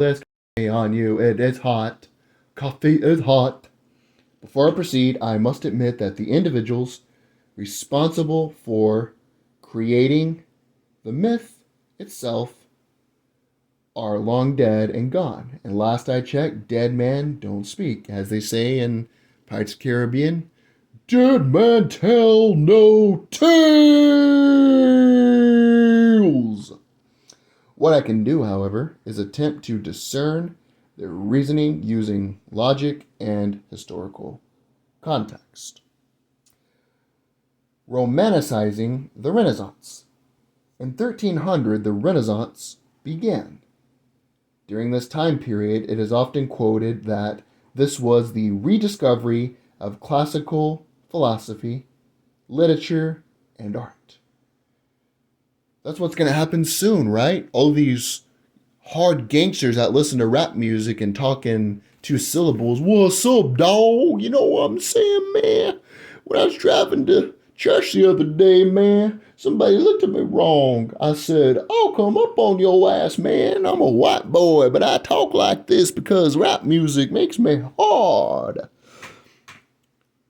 This coffee on you. It is hot. Coffee is hot. Before I proceed, I must admit that the individuals responsible for creating the myth itself are long dead and gone. And last I checked, dead man don't speak. As they say in Pirates of the Caribbean, dead man tell no tales. What I can do, however, is attempt to discern their reasoning using logic and historical context. Romanticizing the Renaissance. In 1300, the Renaissance began. During this time period, it is often quoted that this was the rediscovery of classical philosophy, literature, and art. That's what's going to happen soon, right? All these hard gangsters that listen to rap music and talk in two syllables. What's up, dawg? You know what I'm saying, man? When I was driving to church the other day, man, somebody looked at me wrong. I said, I'll come up on your ass, man. I'm a white boy, but I talk like this because rap music makes me hard.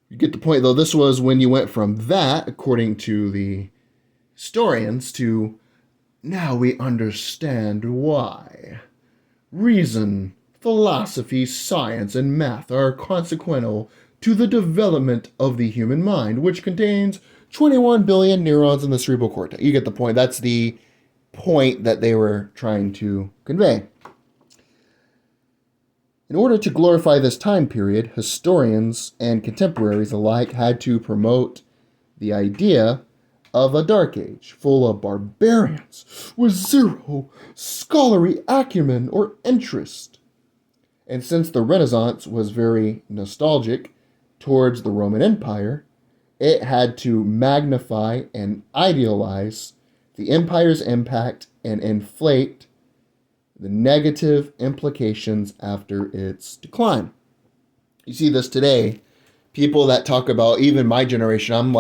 You get the point, though. This was when you went from that, according to the historians, to now we understand why. Reason, philosophy, science, and math are consequential to the development of the human mind, which contains 21 billion neurons in the cerebral cortex. You get the point. That's the point that they were trying to convey. In order to glorify this time period, historians and contemporaries alike had to promote the idea of a dark age full of barbarians with zero scholarly acumen or interest. And since the Renaissance was very nostalgic towards the Roman Empire, it had to magnify and idealize the empire's impact and inflate the negative implications after its decline. You see this today. People that talk about, even my generation, I'm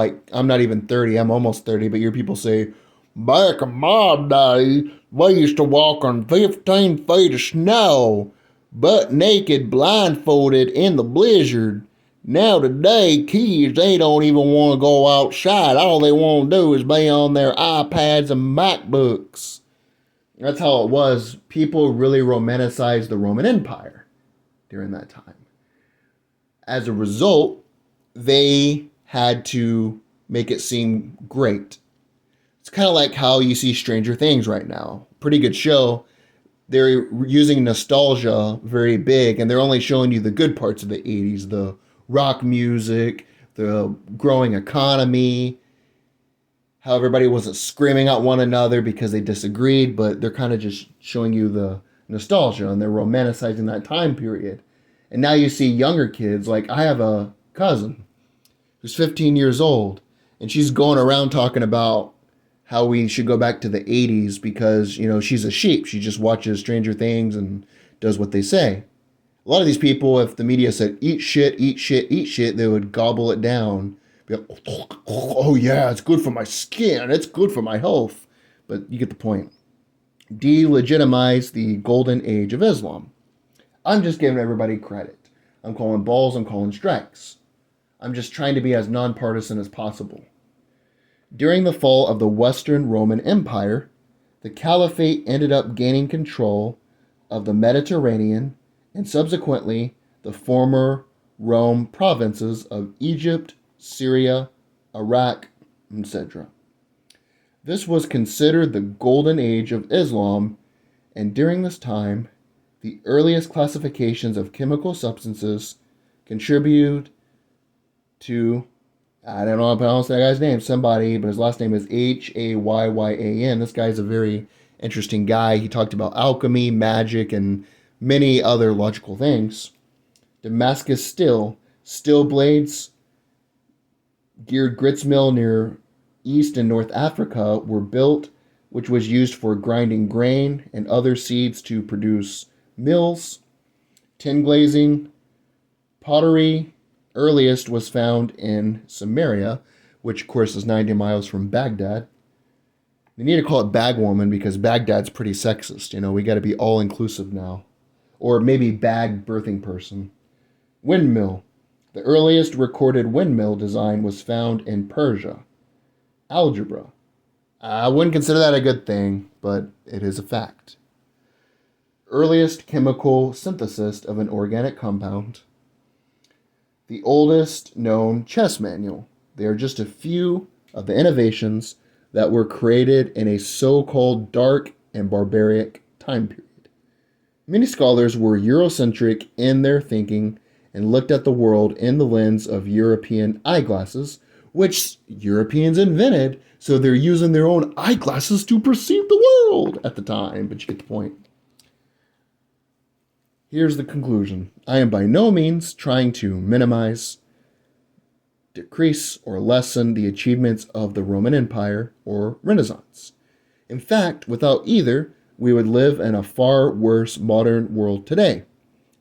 not even 30, I'm almost 30, but you hear people say, back in my day, we used to walk on 15 feet of snow, butt naked, blindfolded in the blizzard. Now today, kids, they don't even want to go outside. All they want to do is be on their iPads and MacBooks. That's how it was. People really romanticized the Roman Empire during that time. As a result, they had to make it seem great. It's kind of like how you see Stranger Things right now. Pretty good show. They're using nostalgia very big, and they're only showing you the good parts of the 80s, the rock music, the growing economy, how everybody wasn't screaming at one another because they disagreed, but they're kind of just showing you the nostalgia, and they're romanticizing that time period. And now you see younger kids, like I have a cousin who's 15 years old, and she's going around talking about how we should go back to the 80s because, she's a sheep. She just watches Stranger Things and does what they say. A lot of these people, if the media said, eat shit, eat shit, eat shit, they would gobble it down. Be like, oh yeah, it's good for my skin. It's good for my health. But you get the point. Delegitimize the golden age of Islam. I'm just giving everybody credit. I'm calling balls, I'm calling strikes. I'm just trying to be as nonpartisan as possible. During the fall of the Western Roman Empire, the Caliphate ended up gaining control of the Mediterranean and subsequently the former Rome provinces of Egypt, Syria, Iraq, etc. This was considered the golden age of Islam, and during this time, the earliest classifications of chemical substances contributed to, I don't know how to pronounce that guy's name, somebody, but his last name is Hayyan. This guy's a very interesting guy. He talked about alchemy, magic, and many other logical things. Damascus steel blades, geared grits mill near East and North Africa were built, which was used for grinding grain and other seeds to produce mills. Tin glazing, pottery, earliest was found in Samaria, which of course is 90 miles from Baghdad. They need to call it Bagwoman because Baghdad's pretty sexist. We got to be all inclusive now. or maybe bag birthing person. Windmill. The earliest recorded windmill design was found in Persia. Algebra. I wouldn't consider that a good thing, but it is a fact. Earliest chemical synthesis of an organic compound. The oldest known chess manual. They are just a few of the innovations that were created in a so-called dark and barbaric time period. Many scholars were Eurocentric in their thinking and looked at the world in the lens of European eyeglasses, which Europeans invented, so they're using their own eyeglasses to perceive the world at the time, but you get the point. Here's the conclusion. I am by no means trying to minimize, decrease, or lessen the achievements of the Roman Empire or Renaissance. In fact, without either, we would live in a far worse modern world today.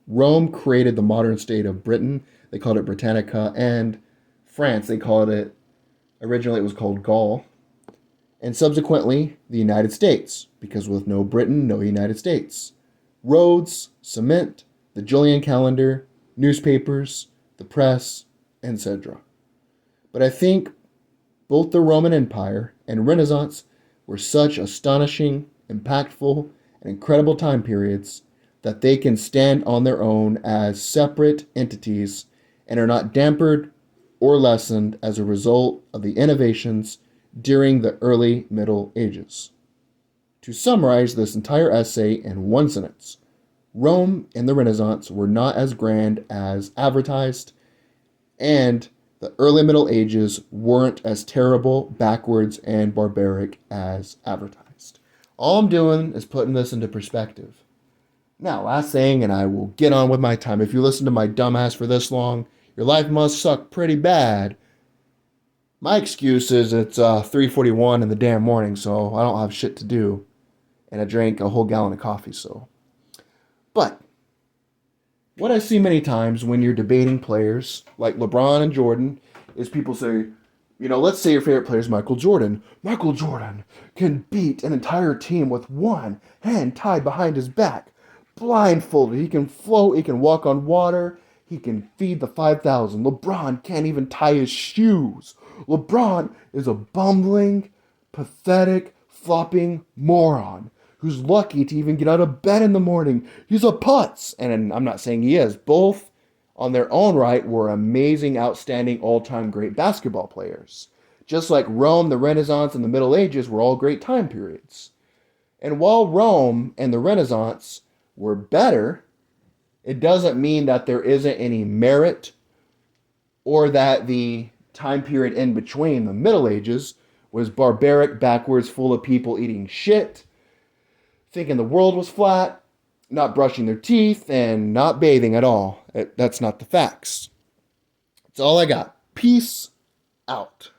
Rome created the modern state of Britain. They called it Britannica. And France, they called it, originally it was called Gaul. And subsequently, the United States, because with no Britain, no United States. Roads, cement, the Julian calendar, newspapers, the press, etc. But I think both the Roman Empire and Renaissance were such astonishing, impactful, and incredible time periods that they can stand on their own as separate entities and are not dampened or lessened as a result of the innovations during the early Middle Ages. To summarize this entire essay in one sentence, Rome and the Renaissance were not as grand as advertised, and the early Middle Ages weren't as terrible, backwards, and barbaric as advertised. All I'm doing is putting this into perspective. Now, last thing, and I will get on with my time. If you listen to my dumbass for this long, your life must suck pretty bad. My excuse is it's 3:41 in the damn morning, so I don't have shit to do. And I drank a whole gallon of coffee, so. But, what I see many times when you're debating players, like LeBron and Jordan, is people say, let's say your favorite player is Michael Jordan. Michael Jordan can beat an entire team with one hand tied behind his back. Blindfolded, he can float, he can walk on water, he can feed the 5,000. LeBron can't even tie his shoes. LeBron is a bumbling, pathetic, flopping moron who's lucky to even get out of bed in the morning. He's a putz. And I'm not saying he is. Both, on their own right, were amazing, outstanding, all-time great basketball players. Just like Rome, the Renaissance, and the Middle Ages were all great time periods. And while Rome and the Renaissance were better, it doesn't mean that there isn't any merit or that the time period in between, the Middle Ages, was barbaric, backwards, full of people eating shit, thinking the world was flat, not brushing their teeth, and not bathing at all. That's not the facts. That's all I got. Peace out.